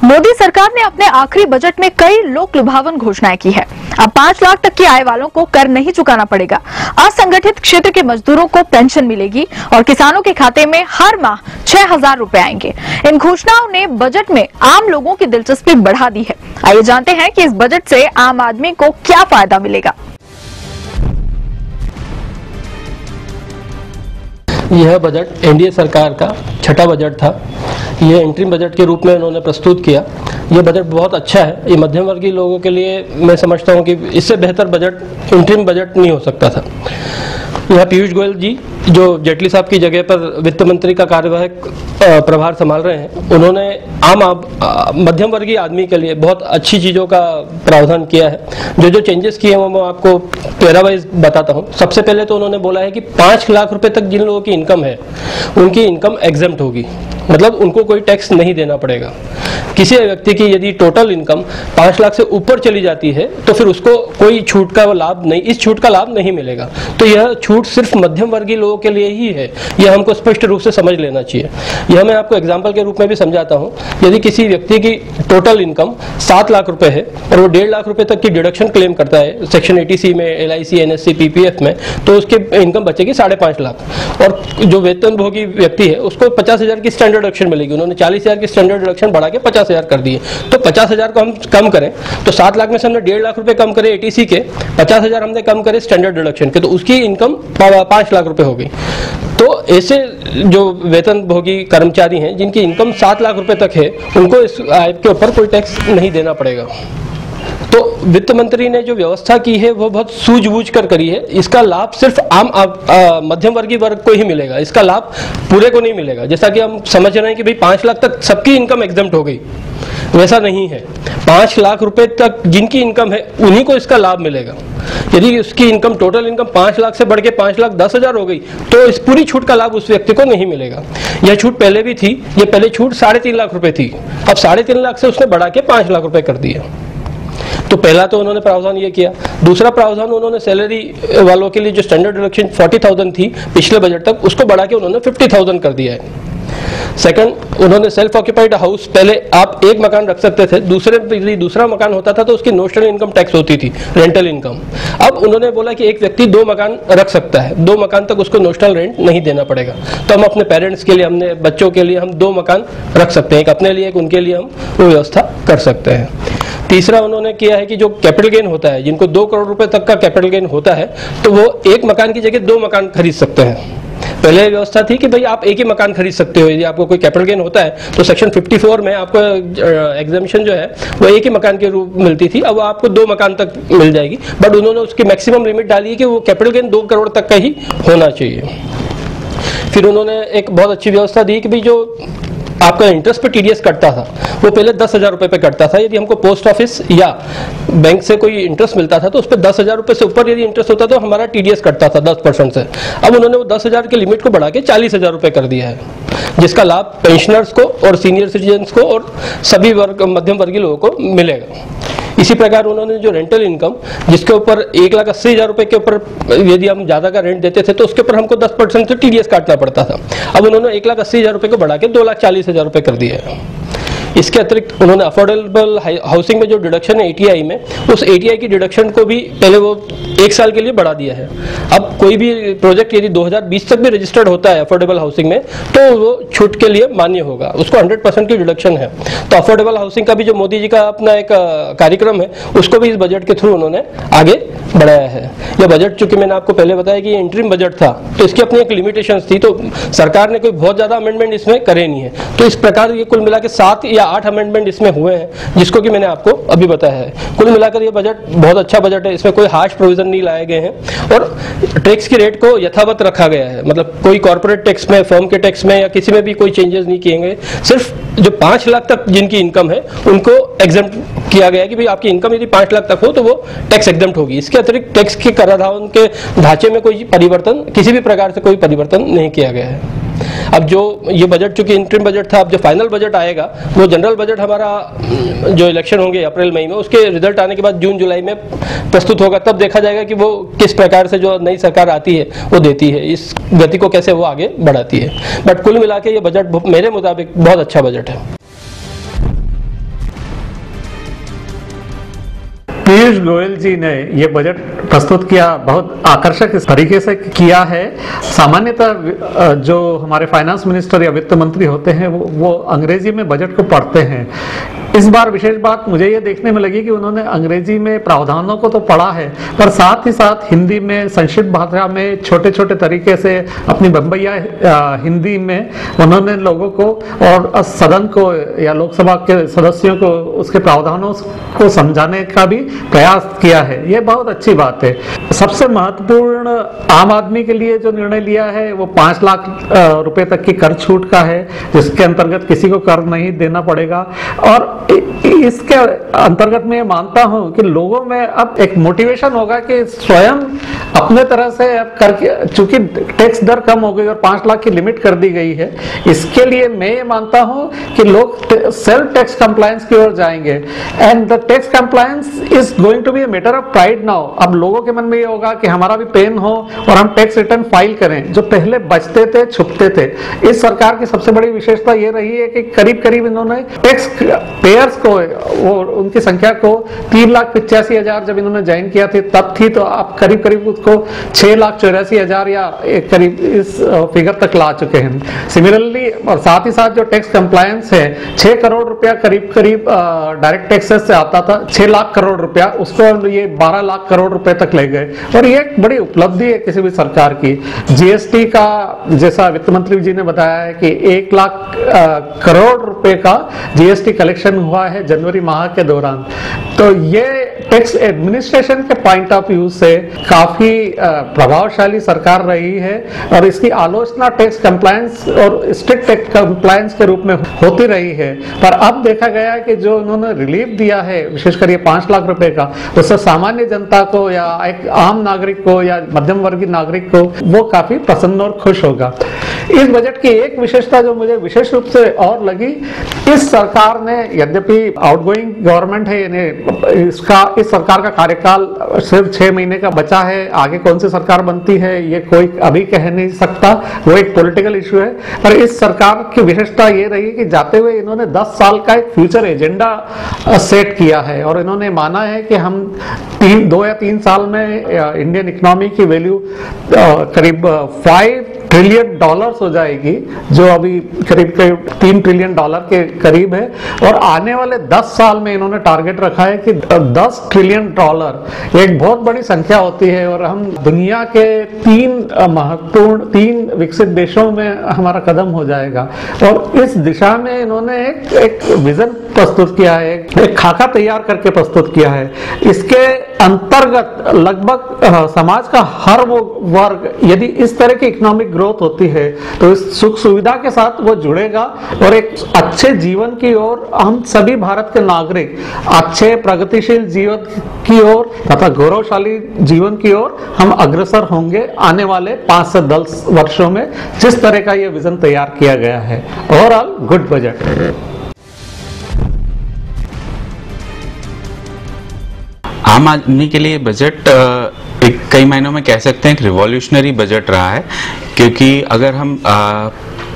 मोदी सरकार ने अपने आखिरी बजट में कई लोक लुभावन घोषणाएं की है। अब 5 लाख तक की आय वालों को कर नहीं चुकाना पड़ेगा, असंगठित क्षेत्र के मजदूरों को पेंशन मिलेगी और किसानों के खाते में हर माह 6,000 रुपए आएंगे। इन घोषणाओं ने बजट में आम लोगों की दिलचस्पी बढ़ा दी है। आइए जानते हैं कि इस बजट से आम आदमी को क्या फायदा मिलेगा। यह बजट एनडीए सरकार का छठा बजट था। यह इंटरिम बजट के रूप में उन्होंने प्रस्तुत किया। यह बजट बहुत अच्छा है। ये मध्यम वर्गीय लोगों के लिए मैं समझता हूं कि इससे बेहतर बजट इंटरिम बजट नहीं हो सकता था। यह पीयूष गोयल जी जो जेटली साहब की जगह पर वित्त मंत्री का कार्यवाहक प्रभार संभाल रहे हैं, उन्होंने मध्यम वर्गीय आदमी के लिए बहुत अच्छी चीज़ों का प्रावधान किया है। जो चेंजेस किए हैं वो मैं आपको पैरा वाइज बताता हूँ। सबसे पहले तो उन्होंने बोला है कि 5 लाख रुपए तक जिन लोगों की इनकम है उनकी इनकम एग्जेम्प्ट होगी, मतलब उनको कोई टैक्स नहीं देना पड़ेगा। किसी व्यक्ति की यदि टोटल इनकम 5 लाख से ऊपर चली जाती है तो फिर उसको कोई छूट का लाभ नहीं, इस छूट का लाभ नहीं मिलेगा। तो यह छूट सिर्फ मध्यम वर्गीय लोगों के लिए ही है, यह हमको स्पष्ट रूप से समझ लेना चाहिए। यह मैं आपको एग्जाम्पल के रूप में भी समझाता हूँ। यदि किसी व्यक्ति की टोटल इनकम 7 लाख रुपए है और वो 1.5 लाख रुपए तक की डिडक्शन क्लेम करता है सेक्शन 80C में, LIC, NSC, PPF में, तो उसकी इनकम बचेगी 5.5 लाख। और जो वेतनभोगी व्यक्ति है उसको 50,000 की स्टैंडर्ड डिडक्शन मिलेगी। उन्होंने 40,000 की स्टैंडर्ड डिडक्शन बढ़ा के 50,000 कर दिए। तो 50,000 को हम कम करें तो 7 लाख में से हमने 1.5 लाख रुपए कम करे ATC के, 50,000 हमने कम करे स्टैंडर्ड डिडक्शन के, तो उसकी इनकम 5 लाख रुपए हो गई। तो ऐसे जो वेतनभोगी कर्मचारी हैं जिनकी इनकम 7 लाख रुपए तक है, उनको इस आय के ऊपर कोई टैक्स नहीं देना पड़ेगा। तो वित्त मंत्री ने जो व्यवस्था की है वो बहुत सूझबूझ कर करी है। इसका लाभ सिर्फ मध्यम वर्गीय वर्ग को ही मिलेगा, इसका लाभ पूरे को नहीं मिलेगा। जैसा कि हम समझ रहे हैं कि भाई 5 लाख तक सबकी इनकम एग्जेम्प्ट हो गई, वैसा नहीं है। 5 लाख रुपए तक जिनकी इनकम है उन्हीं को इसका लाभ मिलेगा। यदि उसकी इनकम टोटल इनकम 5 लाख से बढ़ के 5,10,000 हो गई तो इस पूरी छूट का लाभ उस व्यक्ति को नहीं मिलेगा। यह छूट पहले भी थी, ये पहले छूट 3.5 लाख रुपए थी, अब 3.5 लाख से उसने बढ़ा के 5 लाख रुपए कर दिया। तो पहला तो उन्होंने प्रावधान ये किया। दूसरा प्रावधान उन्होंने सैलरी वालों के लिए जो स्टैंडर्ड डिडक्शन 40,000 थी पिछले बजट तक, उसको बढ़ा के उन्होंने 50,000 कर दिया है। सेकंड, उन्होंने सेल्फ ऑक्यूपाइड हाउस, पहले आप एक मकान रख सकते थे, दूसरा मकान होता था तो उसकी नोशनल इनकम टैक्स होती थी, रेंटल इनकम। अब उन्होंने बोला कि एक व्यक्ति 2 मकान रख सकता है, 2 मकान तक उसको नोशनल रेंट नहीं देना पड़ेगा। तो हम अपने पेरेंट्स के लिए, हमने बच्चों के लिए हम 2 मकान रख सकते हैं, एक अपने लिए एक उनके लिए, हम वो व्यवस्था कर सकते हैं। तीसरा उन्होंने किया है कि जो कैपिटल गेन होता है, जिनको 2 करोड़ रुपए तक का कैपिटल गेन होता है, तो वो एक मकान की जगह 2 मकान खरीद सकते हैं। पहले व्यवस्था थी कि भाई आप एक ही मकान खरीद सकते हो, यदि आपको कोई कैपिटल गेन होता है तो सेक्शन 54 में आपको एग्जामिशन जो है वो एक ही मकान के रूप में मिलती थी, अब आपको 2 मकान तक मिल जाएगी। बट उन्होंने उसकी मैक्सिमम लिमिट डाली है कि वो कैपिटल गेन 2 करोड़ तक का ही होना चाहिए। फिर उन्होंने एक बहुत अच्छी व्यवस्था दी कि भाई जो आपका इंटरेस्ट पे TDS कटता था वो पहले 10,000 रुपए पे कटता था। यदि हमको पोस्ट ऑफिस या बैंक से कोई इंटरेस्ट मिलता था तो उस पर 10,000 रुपए से ऊपर यदि इंटरेस्ट होता तो हमारा TDS कटता था 10% से। अब उन्होंने वो 10,000 की लिमिट को बढ़ा के 40,000 रुपए कर दिया है, जिसका लाभ पेंशनर्स को और सीनियर सिटीजन्स को और सभी मध्यम वर्गीय लोगों को मिलेगा। इसी प्रकार उन्होंने जो रेंटल इनकम, जिसके ऊपर 1,80,000 रुपए के ऊपर यदि हम ज्यादा का रेंट देते थे तो उसके ऊपर हमको 10% से TDS काटना पड़ता था, अब उन्होंने 1,80,000 रुपए को बढ़ा के 2,40,000 रुपए कर दिया है। इसके अतिरिक्त उन्होंने अफोर्डेबल हाउसिंग में जो डिडक्शन है ATI में, उस ATI की डिडक्शन को भी पहले वो 1 साल के लिए बढ़ा दिया है। अब कोई भी प्रोजेक्ट यदि 2020 तक भी रजिस्टर्ड होता है अफोर्डेबल हाउसिंग में तो वो छूट के लिए मान्य होगा, उसको 100% की डिडक्शन है। तो अफोर्डेबल हाउसिंग का भी जो मोदी जी का अपना एक कार्यक्रम है उसको भी इस बजट के थ्रू उन्होंने आगे बढ़ाया है। यह बजट, चूंकि मैंने आपको पहले बताया कि इंटरिम बजट था तो इसकी अपनी एक लिमिटेशंस थी, तो सरकार ने कोई बहुत ज्यादा अमेंडमेंट इसमें करे नहीं है। तो इस प्रकार ये कुल मिला के 7 या 8 अमेंडमेंट इसमें हुए हैं, जिसको कि मैंने आपको अभी बताया है। कुल मिलाकर ये बजट बहुत अच्छा बजट है। इसमें कोई हार्श प्रोविजन नहीं लाए गए हैं और टैक्स की रेट को यथावत रखा गया है, मतलब कोई कॉर्पोरेट टैक्स में, फर्म के टैक्स में या किसी में भी कोई चेंजेस नहीं किए गए। सिर्फ जो 5 लाख तक जिनकी इनकम है उनको एग्जेम्प्ट किया गया कि भाई आपकी इनकम यदि 5 लाख तक हो तो वो टैक्स एग्जेम्प्ट होगी। इसके अतिरिक्त टैक्स के कराधान के ढांचे में कोई परिवर्तन, किसी भी प्रकार से कोई परिवर्तन नहीं किया गया है। अब जो ये बजट, चूंकि इंटरिम बजट था, अब जो फाइनल बजट आएगा वो जनरल बजट हमारा जो इलेक्शन होंगे अप्रैल मई में, उसके रिजल्ट आने के बाद जून जुलाई में प्रस्तुत होगा। तब देखा जाएगा कि वो किस प्रकार से जो नई सरकार आती है वो देती है, इस गति को कैसे वो आगे बढ़ाती है। बट कुल मिला के ये बजट मेरे मुताबिक बहुत अच्छा बजट है। पीयूष गोयल जी ने ये बजट प्रस्तुत किया, बहुत आकर्षक इस तरीके से किया है। सामान्यतः जो हमारे फाइनेंस मिनिस्टर या वित्त मंत्री होते हैं वो अंग्रेजी में बजट को पढ़ते हैं। इस बार विशेष बात मुझे ये देखने में लगी कि उन्होंने अंग्रेजी में प्रावधानों को तो पढ़ा है, पर साथ ही साथ हिंदी में, संक्षिप्त भाषा में, छोटे छोटे तरीके से अपनी बम्बैया हिंदी में उन्होंने लोगों को और सदन को या लोकसभा के सदस्यों को उसके प्रावधानों को समझाने का भी प्रयास किया है। ये बहुत अच्छी बात है। सबसे महत्वपूर्ण आम आदमी के लिए जो निर्णय लिया है वो 5 लाख रुपए तक की कर छूट का है, जिसके अंतर्गत किसी को कर नहीं देना पड़ेगा। और इसके अंतर्गत मैं मानता हूं कि लोगों में अब एक मोटिवेशन होगा कि स्वयं अपने तरह से अब करके, चूंकि टैक्स दर कम हो गई और 5 लाख की लिमिट कर दी गई है, इसके लिए मैं ये मानता हूं कि लोग सेल्फ टैक्स कंप्लायंस की ओर जाएंगे। And the tax compliance is going to be a matter of pride now. अब लोगों के मन में ये होगा कि हमारा भी पेन हो और हम टैक्स रिटर्न फाइल करें, जो पहले बचते थे, छुपते थे। इस सरकार की सबसे बड़ी विशेषता ये रही है कि करीब करीब इन्होंने टैक्स पेयर्स को, वो उनकी संख्या को 3,85,000 जब इन्होंने ज्वाइन किया थे तब थी, तो आप करीब करीब उसको 6,84,000 या करीब इस फिगर तक ला चुके हैं। सिमिलरली, और साथ ही साथ जो टैक्स कंप्लायंस है, 6 करोड़ रुपया करीब करीब डायरेक्ट टैक्सेस से आता था, 6 लाख करोड़ रुपया, उसको ये 12 लाख करोड़ रुपए तक ले गए। और ये एक बड़ी उपलब्धि है किसी भी सरकार की। जीएसटी का, जैसा वित्त मंत्री जी ने बताया है कि 1 लाख करोड़ रुपए का जीएसटी कलेक्शन हुआ है जनवरी माह के दौरान। तो ये टैक्स एडमिनिस्ट्रेशन के पॉइंट ऑफ व्यू से काफी प्रभावशाली सरकार रही है और इसकी आलोचना टैक्स कंप्लायंस और स्ट्रिक्ट टैक्स कंप्लायंस के रूप में होती रही है। पर अब देखा गया कि जो उन्होंने रिलीफ दिया है, विशेषकर ये 5 लाख रुपए का, उससे सामान्य जनता को या एक आम नागरिक को या मध्यम वर्गीय नागरिक को वो काफी प्रसन्न और खुश होगा। इस बजट की एक विशेषता जो मुझे विशेष रूप से और लगी, इस सरकार ने, यद्यपि आउटगोइंग गवर्नमेंट है, इस सरकार का कार्यकाल सिर्फ 6 महीने का बचा है, आगे कौन सी सरकार बनती है ये कोई अभी कह नहीं सकता, वो एक पॉलिटिकल इशू है। पर इस सरकार की विशेषता ये रही कि जाते हुए इन्होंने 10 साल का एक फ्यूचर एजेंडा सेट किया है और इन्होंने माना है कि हम 2 या 3 साल में इंडियन इकोनॉमी की वैल्यू करीब $5 ट्रिलियन हो जाएगी, जो अभी करीब करीब $3 ट्रिलियन के करीब है। और आने वाले 10 साल में इन्होंने टारगेट रखा है कि $10 ट्रिलियन एक बहुत बड़ी संख्या होती है और हम दुनिया के 3 विकसित देशों में हमारा कदम हो जाएगा। और इस दिशा में इन्होंने एक विजन प्रस्तुत किया है, एक खाका तैयार करके प्रस्तुत किया है। इसके अंतर्गत लगभग समाज का हर वो वर्ग, यदि इस तरह की इकोनॉमिक ग्रोथ होती है तो इस सुख सुविधा के साथ वो जुड़ेगा और एक अच्छे जीवन की ओर हम सभी भारत के नागरिक अच्छे प्रगतिशील जीवन की ओर तथा गौरवशाली जीवन की ओर हम अग्रसर होंगे आने वाले 5 से 10 वर्षों में, जिस तरह का ये विजन तैयार किया गया है। Overall good budget. आम आदमी के लिए बजट एक कई मायनों में कह सकते हैं एक रिवॉल्यूशनरी बजट रहा है, क्योंकि अगर हम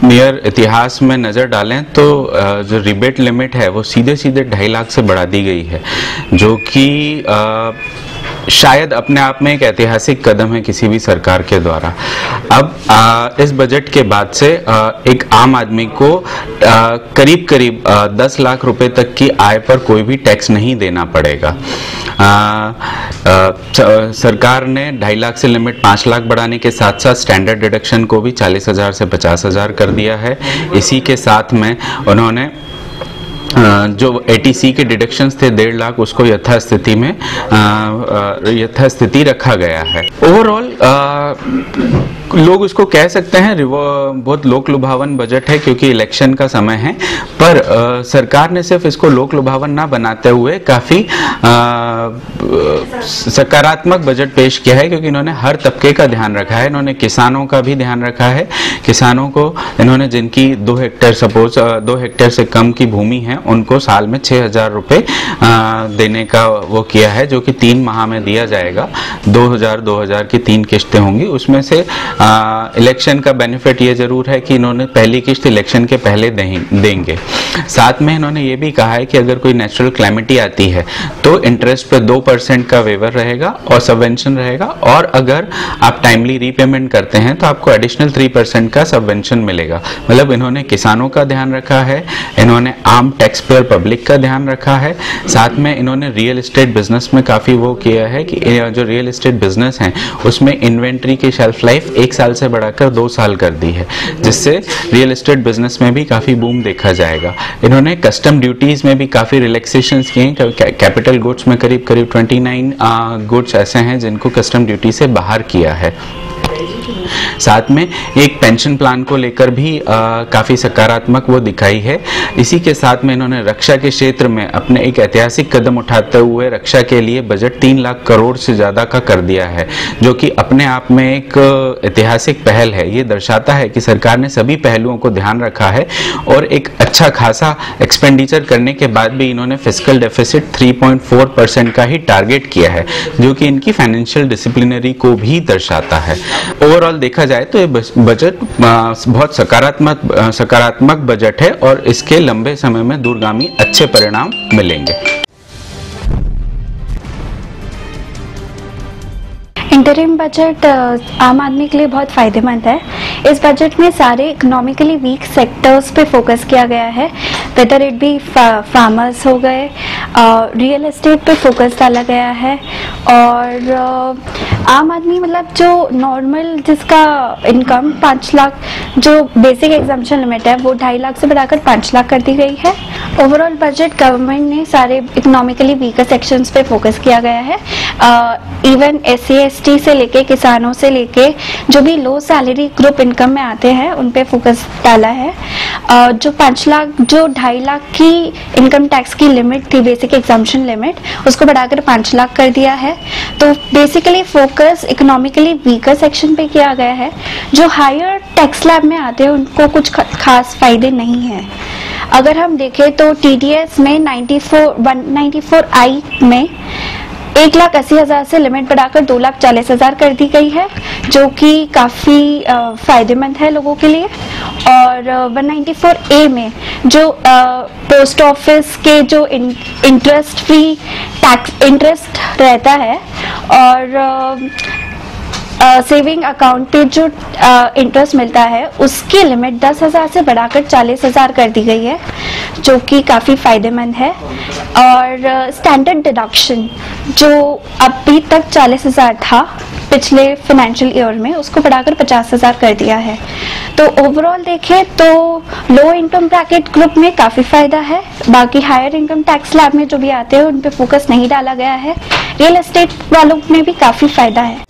मेयर इतिहास में नज़र डालें तो जो रिबेट लिमिट है वो सीधे 2.5 लाख से बढ़ा दी गई है, जो कि शायद अपने आप में एक ऐतिहासिक कदम है किसी भी सरकार के द्वारा। अब इस बजट के बाद से एक आम आदमी को करीब करीब 10 लाख रुपए तक की आय पर कोई भी टैक्स नहीं देना पड़ेगा। सरकार ने 2.5 लाख से लिमिट 5 लाख बढ़ाने के साथ साथ स्टैंडर्ड डिडक्शन को भी 40,000 से 50,000 कर दिया है। इसी के साथ में उन्होंने जो ATC के डिडक्शंस थे 1.5 लाख, उसको यथास्थिति रखा गया है। ओवरऑल लोग उसको कह सकते हैं बहुत लोक लुभावन बजट है, क्योंकि इलेक्शन का समय है। पर सरकार ने सिर्फ इसको लोक लुभावन ना बनाते हुए काफी सकारात्मक बजट पेश किया है, क्योंकि इन्होंने हर तबके का ध्यान रखा है। इन्होंने किसानों का भी ध्यान रखा है। किसानों को इन्होंने, जिनकी 2 हेक्टेयर से कम की भूमि है, उनको साल में 6,000 रुपए देने का वो किया है, जो कि 3 माह में दिया जाएगा। 2,000 की 3 किश्तें होंगी, उसमें से इलेक्शन का बेनिफिट ये जरूर है कि इन्होंने पहली किस्त इलेक्शन के पहले देंगे। साथ में इन्होंने ये भी कहा है कि अगर कोई नेचुरल क्लैमिटी आती है तो इंटरेस्ट पे 2% का वेवर रहेगा और सबवेंशन रहेगा, और अगर आप टाइमली रीपेमेंट करते हैं तो आपको एडिशनल 3% का सबवेंशन मिलेगा। मतलब इन्होंने किसानों का ध्यान रखा है, इन्होंने आम टैक्स पेयर पब्लिक का ध्यान रखा है। साथ में इन्होंने रियल एस्टेट बिजनेस में काफ़ी वो किया है कि जो रियल एस्टेट बिजनेस है उसमें इन्वेंट्री की शेल्फ लाइफ 1 साल से बढ़ाकर 2 साल कर दी है, जिससे रियल एस्टेट बिजनेस में भी काफ़ी बूम देखा जाएगा। इन्होंने कस्टम ड्यूटीज़ में भी काफ़ी रिलैक्सेशंस किए हैं। कैपिटल गुड्स में करीब 29 गुड्स ऐसे हैं जिनको कस्टम ड्यूटी से बाहर किया है। साथ में एक पेंशन प्लान को लेकर भी काफ़ी सकारात्मक वो दिखाई है। इसी के साथ में इन्होंने रक्षा के क्षेत्र में अपने एक ऐतिहासिक कदम उठाते हुए रक्षा के लिए बजट 3 लाख करोड़ से ज़्यादा का कर दिया है, जो कि अपने आप में एक ऐतिहासिक पहल है। ये दर्शाता है कि सरकार ने सभी पहलुओं को ध्यान रखा है और एक अच्छा खासा एक्सपेंडिचर करने के बाद भी इन्होंने फिस्कल डेफिसिट 3.4% का ही टारगेट किया है, जो कि इनकी फाइनेंशियल डिसिप्लिनरी को भी दर्शाता है। ओवरऑल देखा जाए तो ये बजट बहुत सकारात्मक बजट है और इसके लंबे समय में दूरगामी अच्छे परिणाम मिलेंगे। इंटरिम बजट आम आदमी के लिए बहुत फ़ायदेमंद है। इस बजट में सारे इकोनॉमिकली वीक सेक्टर्स पे फोकस किया गया है, वेदर इट बी फार्मर्स हो गए, रियल एस्टेट पे फोकस डाला गया है, और आम आदमी मतलब जो नॉर्मल जिसका इनकम 5 लाख जो बेसिक एग्जाम्पशन लिमिट है वो 2.5 लाख से बढ़ाकर 5 लाख कर दी गई है। ओवरऑल बजट गवर्नमेंट ने सारे इकोनॉमिकली वीकर सेक्शंस पे फोकस किया गया है। इवन SC/ST से लेके किसानों से लेके जो भी लो सैलरी ग्रुप इनकम में आते हैं उन पे फोकस डाला है। जो 5 लाख जो 2.5 लाख की इनकम टैक्स की लिमिट थी, बेसिक एग्जाम्पशन लिमिट, उसको बढ़ाकर 5 लाख कर दिया है। तो basically focus economically weaker section पे किया गया है। जो हायर टैक्स स्लैब में आते हैं उनको कुछ खास फायदे नहीं है। अगर हम देखें तो TDS में 194I में 1,80,000 से लिमिट बढ़ाकर 2,40,000 कर दी गई है, जो कि काफ़ी फायदेमंद है लोगों के लिए। और 194A में जो पोस्ट ऑफिस के जो इंटरेस्ट फ्री टैक्स इंटरेस्ट रहता है और सेविंग अकाउंट पे जो इंटरेस्ट मिलता है उसकी लिमिट 10,000 से बढ़ाकर 40,000 कर दी गई है, जो कि काफ़ी फायदेमंद है। और स्टैंडर्ड डिडक्शन जो अभी तक 40,000 था पिछले फाइनेंशियल ईयर में, उसको बढ़ाकर 50,000 कर दिया है। तो ओवरऑल देखें तो लो इनकम ब्रैकेट ग्रुप में काफ़ी फ़ायदा है। बाकी हायर इनकम टैक्स स्लैब में जो भी आते हैं उन पे फोकस नहीं डाला गया है। रियल एस्टेट वालों में भी काफ़ी फ़ायदा है।